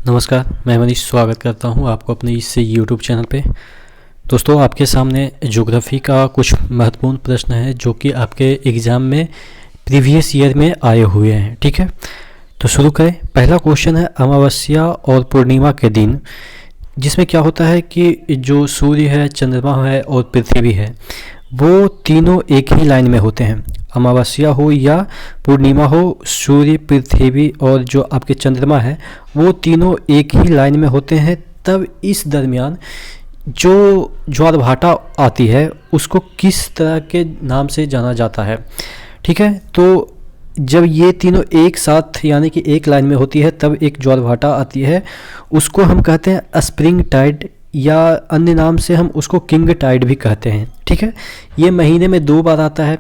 नमस्कार, मैं मनीष स्वागत करता हूं आपको अपने इस यूट्यूब चैनल पे। दोस्तों, आपके सामने ज्योग्राफी का कुछ महत्वपूर्ण प्रश्न है जो कि आपके एग्ज़ाम में प्रीवियस ईयर में आए हुए हैं। ठीक है, तो शुरू करें। पहला क्वेश्चन है अमावस्या और पूर्णिमा के दिन, जिसमें क्या होता है कि जो सूर्य है, चंद्रमा है और पृथ्वी है, वो तीनों एक ही लाइन में होते हैं। अमावस्या हो या पूर्णिमा हो, सूर्य, पृथ्वी और जो आपके चंद्रमा है, वो तीनों एक ही लाइन में होते हैं। तब इस दरमियान जो ज्वार भाटा आती है उसको किस तरह के नाम से जाना जाता है। ठीक है, तो जब ये तीनों एक साथ यानी कि एक लाइन में होती है तब एक ज्वार भाटा आती है, उसको हम कहते हैं स्प्रिंग टाइड, या अन्य नाम से हम उसको किंग टाइड भी कहते हैं। ठीक है, ये महीने में 2 बार आता है।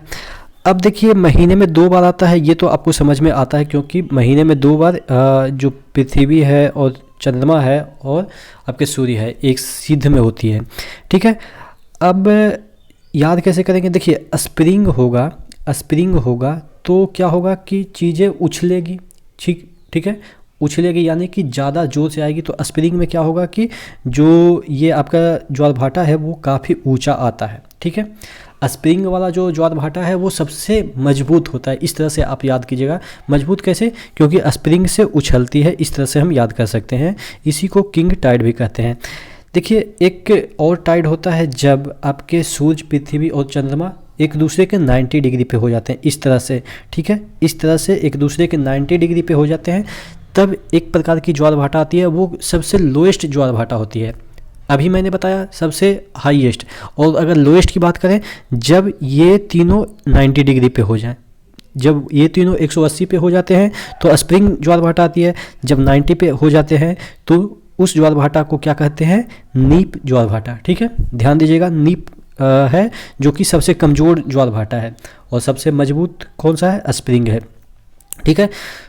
अब देखिए, महीने में 2 बार आता है ये तो आपको समझ में आता है, क्योंकि महीने में 2 बार जो पृथ्वी है और चंद्रमा है और आपके सूर्य है एक सिद्ध में होती है। ठीक है, अब याद कैसे करेंगे। देखिए, स्प्रिंग होगा तो क्या होगा कि चीज़ें उछलेगी। ठीक है, उछलेगी यानी कि ज़्यादा जोर से आएगी। तो स्प्रिंग में क्या होगा कि जो ये आपका ज्वार भाटा है वो काफ़ी ऊंचा आता है। ठीक है, स्प्रिंग वाला जो ज्वार भाटा है वो सबसे मजबूत होता है। इस तरह से आप याद कीजिएगा। मजबूत कैसे? क्योंकि स्प्रिंग से उछलती है, इस तरह से हम याद कर सकते हैं। इसी को किंग टाइड भी कहते हैं। देखिए, एक और टाइड होता है जब आपके सूर्य, पृथ्वी और चंद्रमा एक दूसरे के 90 डिग्री पे हो जाते हैं, इस तरह से। ठीक है, इस तरह से एक दूसरे के 90 डिग्री पे हो जाते हैं, तब एक प्रकार की ज्वार भाटा आती है। वो सबसे लोएस्ट ज्वार भाटा होती है। अभी मैंने बताया सबसे हाईएस्ट, और अगर लोएस्ट की बात करें, जब ये तीनों 90 डिग्री पे हो जाएं, जब ये तीनों 180 पे हो जाते हैं तो स्प्रिंग ज्वार भाटा आती है। जब 90 पे हो जाते हैं तो उस ज्वार भाटा को क्या कहते हैं? नीप ज्वार भाटा। ठीक है, ध्यान दीजिएगा। नीप है जो कि सबसे कमज़ोर ज्वार भाटा है, और सबसे मजबूत कौन सा है? स्प्रिंग है। ठीक है,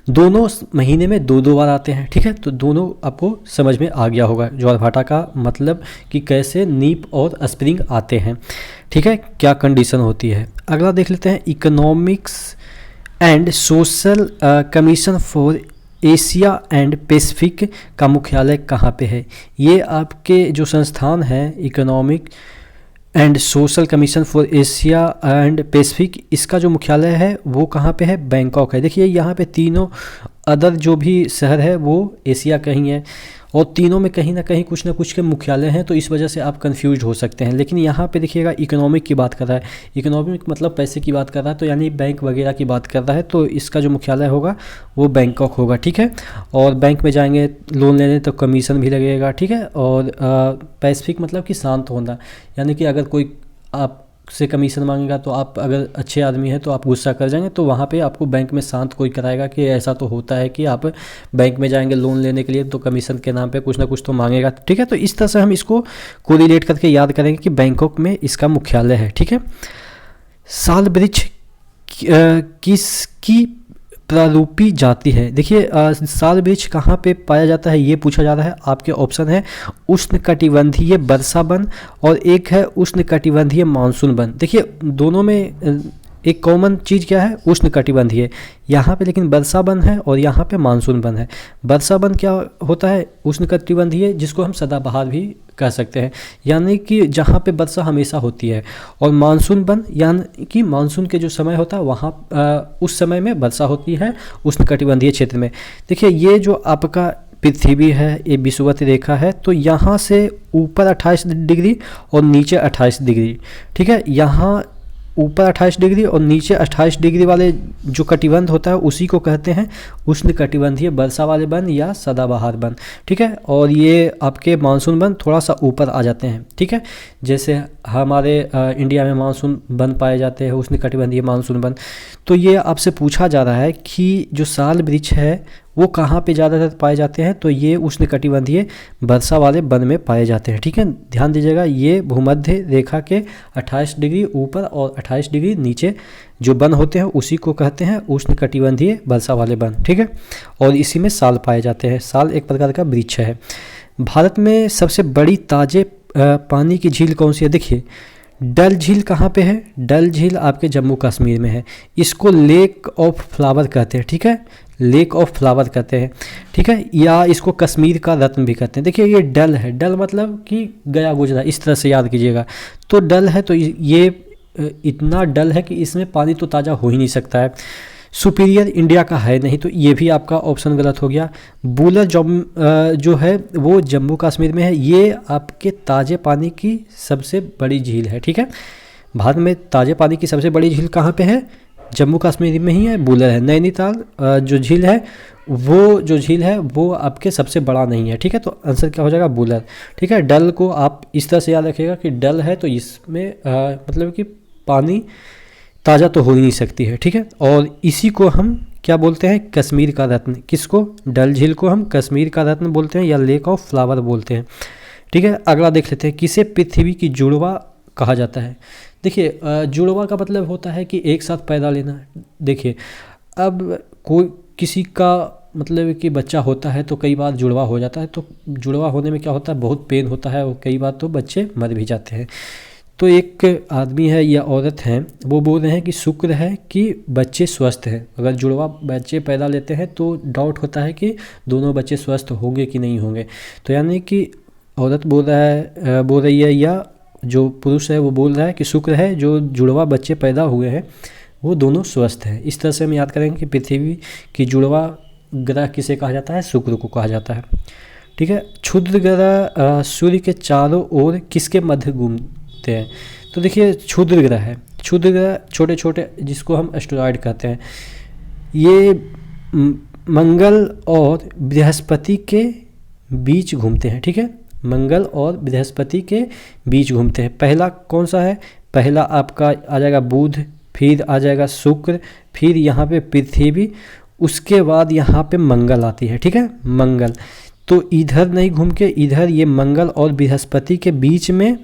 दोनों महीने में 2-2 बार आते हैं। ठीक है, तो दोनों आपको समझ में आ गया होगा ज्वार भाटा का मतलब कि कैसे नीप और स्प्रिंग आते हैं। ठीक है, क्या कंडीशन होती है। अगला देख लेते हैं। Economics and social commission for Asia and Pacific का मुख्यालय कहाँ पे है? ये आपके जो संस्थान है, economic and social commission for Asia and Pacific, इसका जो मुख्यालय है वो कहाँ पे है? बैंकॉक है। देखिए, यहाँ पे तीनों अदर जो भी शहर है वो एशिया का ही है, और तीनों में कहीं ना कहीं कुछ ना कुछ के मुख्यालय हैं, तो इस वजह से आप कंफ्यूज हो सकते हैं। लेकिन यहाँ पे देखिएगा, इकोनॉमिक की बात कर रहा है। इकोनॉमिक मतलब पैसे की बात कर रहा है, तो यानी बैंक वगैरह की बात कर रहा है, तो इसका जो मुख्यालय होगा वो बैंकॉक होगा। ठीक है, और बैंक में जाएंगे लोन लेने तो कमीशन भी लगेगा। ठीक है, और पैसिफिक मतलब कि शांत होना, यानी कि अगर कोई आप से कमीशन मांगेगा तो आप अगर अच्छे आदमी हैं तो आप गुस्सा कर जाएंगे, तो वहाँ पे आपको बैंक में शांत कोई कराएगा कि ऐसा तो होता है कि आप बैंक में जाएंगे लोन लेने के लिए तो कमीशन के नाम पे कुछ ना कुछ तो मांगेगा। ठीक है, तो इस तरह से हम इसको कोरिलेट करके याद करेंगे कि बैंकॉक में इसका मुख्यालय है। ठीक है, साल वृक्ष किसकी प्रारूपी जाति है? देखिए, साल वृक्ष कहाँ पे पाया जाता है ये पूछा जा रहा है। आपके ऑप्शन है उष्णकटिबंधीय वर्षा वन और एक है उष्णकटिबंधीय मानसून वन। देखिए, दोनों में एक कॉमन चीज़ क्या है? उष्णकटिबंधीय। यहाँ पे लेकिन वर्षा वन है और यहाँ पे मानसून वन है। वर्षा वन क्या होता है? उष्णकटिबंधीय, जिसको हम सदाबहार भी कह सकते हैं, यानी कि जहाँ पे वर्षा हमेशा होती है। और मानसून वन यानी कि मानसून के जो समय होता है वहाँ उस समय में वर्षा होती है उष्णकटिबंधीय क्षेत्र में। देखिए, ये जो आपका पृथ्वी है, ये विषुवत रेखा है, तो यहाँ से ऊपर 28 डिग्री और नीचे 28 डिग्री। ठीक है, यहाँ ऊपर 28 डिग्री और नीचे 28 डिग्री वाले जो कटिबंध होता है उसी को कहते हैं उष्णकटिबंधीय वर्षा वाले वन या सदाबहार वन। ठीक है, और ये आपके मानसून वन थोड़ा सा ऊपर आ जाते हैं। ठीक है, जैसे हमारे इंडिया में मानसून वन पाए जाते हैं, उष्णकटिबंधीय मानसून वन। तो ये आपसे पूछा जा रहा है कि जो साल वृक्ष है वो कहाँ पे ज़्यादातर पाए जाते हैं, तो ये उष्णकटिबंधीय वर्षा वाले वन में पाए जाते हैं। ठीक है, ध्यान दीजिएगा, ये भूमध्य रेखा के 28 डिग्री ऊपर और 28 डिग्री नीचे जो वन होते हैं उसी को कहते हैं उष्णकटिबंधीय वर्षा वाले वन। ठीक है, और इसी में साल पाए जाते हैं। साल एक प्रकार का वृक्ष है। भारत में सबसे बड़ी ताजे पानी की झील कौन सी है? देखिए, डल झील कहाँ पे है? डल झील आपके जम्मू कश्मीर में है। इसको लेक ऑफ फ्लावर कहते हैं। ठीक है, लेक ऑफ फ्लावर कहते हैं, ठीक है, या इसको कश्मीर का रत्न भी कहते हैं। देखिए ये डल है, डल मतलब कि गया गुजरा, इस तरह से याद कीजिएगा। तो डल है तो ये इतना डल है कि इसमें पानी तो ताज़ा हो ही नहीं सकता है। सुपीरियर इंडिया का है नहीं, तो ये भी आपका ऑप्शन गलत हो गया। बूलर जो है वो जम्मू कश्मीर में है, ये आपके ताज़े पानी की सबसे बड़ी झील है, ठीक है। भारत में ताज़े पानी की सबसे बड़ी झील कहाँ पे है? जम्मू कश्मीर में ही है, बूलर है। नैनीताल जो झील है वो आपके सबसे बड़ा नहीं है, ठीक है। तो आंसर क्या हो जाएगा? बूलर, ठीक है। डल को आप इस तरह से याद रखिएगा कि डल है तो इसमें मतलब कि पानी ताज़ा तो हो ही नहीं सकती है, ठीक है। और इसी को हम क्या बोलते हैं? कश्मीर का रत्न। किसको? डल झील को हम कश्मीर का रत्न बोलते हैं या लेक ऑफ फ्लावर बोलते हैं, ठीक है। अगला देख लेते हैं, किसे पृथ्वी की जुड़वा कहा जाता है? देखिए जुड़वा का मतलब होता है कि एक साथ पैदा लेना। देखिए अब कोई किसी का मतलब कि बच्चा होता है तो कई बार जुड़वा हो जाता है, तो जुड़वा होने में क्या होता है? बहुत पेन होता है और कई बार तो बच्चे मर भी जाते हैं। तो एक आदमी है या औरत हैं, वो बोल रहे हैं कि शुक्र है कि बच्चे स्वस्थ हैं। अगर जुड़वा बच्चे पैदा लेते हैं तो डाउट होता है कि दोनों बच्चे स्वस्थ होंगे कि नहीं होंगे। तो यानी कि औरत बोल रही है या जो पुरुष है वो बोल रहा है कि शुक्र है जो जुड़वा बच्चे पैदा हुए हैं वो दोनों स्वस्थ हैं। इस तरह से हम याद करेंगे कि पृथ्वी की जुड़वा ग्रह किसे कहा जाता है? शुक्र को कहा जाता है, ठीक है। क्षुद्र ग्रह सूर्य के चारों ओर किसके मध्य घूमते हैं? तो देखिए क्षुद्र ग्रह है, क्षुद्र ग्रह छोटे छोटे जिसको हम एस्टेरॉयड कहते हैं, ये मंगल और बृहस्पति के बीच घूमते हैं, ठीक है। मंगल और बृहस्पति के बीच घूमते हैं। पहला कौन सा है? पहला आपका आ जाएगा बुध, फिर आ जाएगा शुक्र, फिर यहाँ पे पृथ्वी, उसके बाद यहाँ पे मंगल आती है, ठीक है, मंगल। तो इधर नहीं घूम के इधर ये मंगल और बृहस्पति के बीच में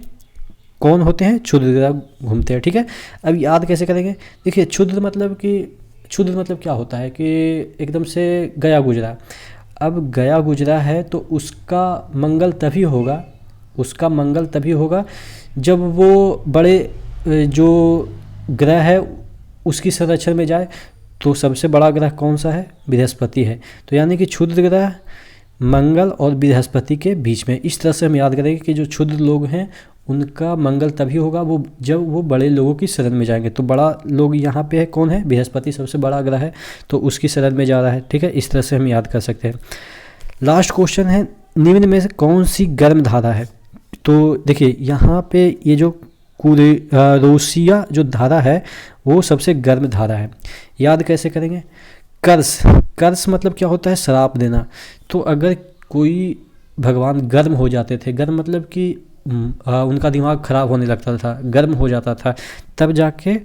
कौन होते हैं? क्षुद्र ग्रह घूमते हैं, ठीक है। अब याद कैसे करेंगे? देखिए क्षुद्र मतलब क्या होता है कि एकदम से गया गुजरा। अब गया गुजरा है तो उसका मंगल तभी होगा जब वो बड़े जो ग्रह है उसकी संरक्षण में जाए। तो सबसे बड़ा ग्रह कौन सा है? बृहस्पति है। तो यानी कि क्षुद्र ग्रह मंगल और बृहस्पति के बीच में। इस तरह से हम याद करेंगे कि जो क्षुद्र लोग हैं उनका मंगल तभी होगा वो जब वो बड़े लोगों की शरण में जाएंगे। तो बड़ा लोग यहाँ पे है कौन है? बृहस्पति सबसे बड़ा ग्रह है तो उसकी शरण में जा रहा है, ठीक है। इस तरह से हम याद कर सकते हैं। लास्ट क्वेश्चन है, निम्न में से कौन सी गर्म धारा है? तो देखिए यहाँ पे ये जो कुरेरोसिया जो धारा है वो सबसे गर्म धारा है। याद कैसे करेंगे? कर्स मतलब क्या होता है? श्राप देना। तो अगर कोई भगवान गर्म हो जाते थे, गर्म मतलब कि उनका दिमाग खराब होने लगता था, गर्म हो जाता था, तब जाके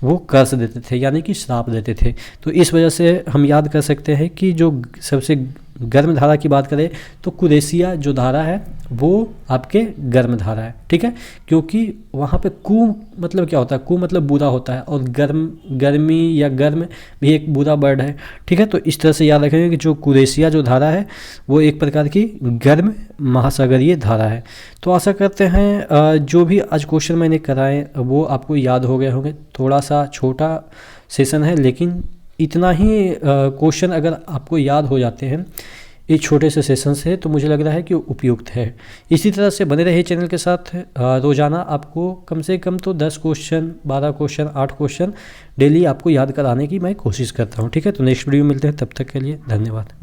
वो कर्स देते थे यानी कि श्राप देते थे। तो इस वजह से हम याद कर सकते हैं कि जो सबसे गर्म धारा की बात करें तो कुरेशिया जो धारा है वो आपके गर्म धारा है, ठीक है। क्योंकि वहाँ पे कु मतलब क्या होता है? कु मतलब बुरा होता है और गर्मी या गर्म भी एक बुरा वर्ड है, ठीक है। तो इस तरह से याद रखेंगे कि जो कुरेशिया जो धारा है वो एक प्रकार की गर्म महासागरीय धारा है। तो आशा करते हैं जो भी आज क्वेश्चन मैंने कराए वो आपको याद हो गए होंगे। थोड़ा सा छोटा सेशन है लेकिन इतना ही क्वेश्चन अगर आपको याद हो जाते हैं इस छोटे से सेशन से तो मुझे लग रहा है कि उपयुक्त है। इसी तरह से बने रहिए चैनल के साथ। रोज़ाना आपको कम से कम तो 10 क्वेश्चन, 12 क्वेश्चन, 8 क्वेश्चन डेली आपको याद कराने की मैं कोशिश करता हूँ, ठीक है। तो नेक्स्ट वीडियो मिलते हैं, तब तक के लिए धन्यवाद।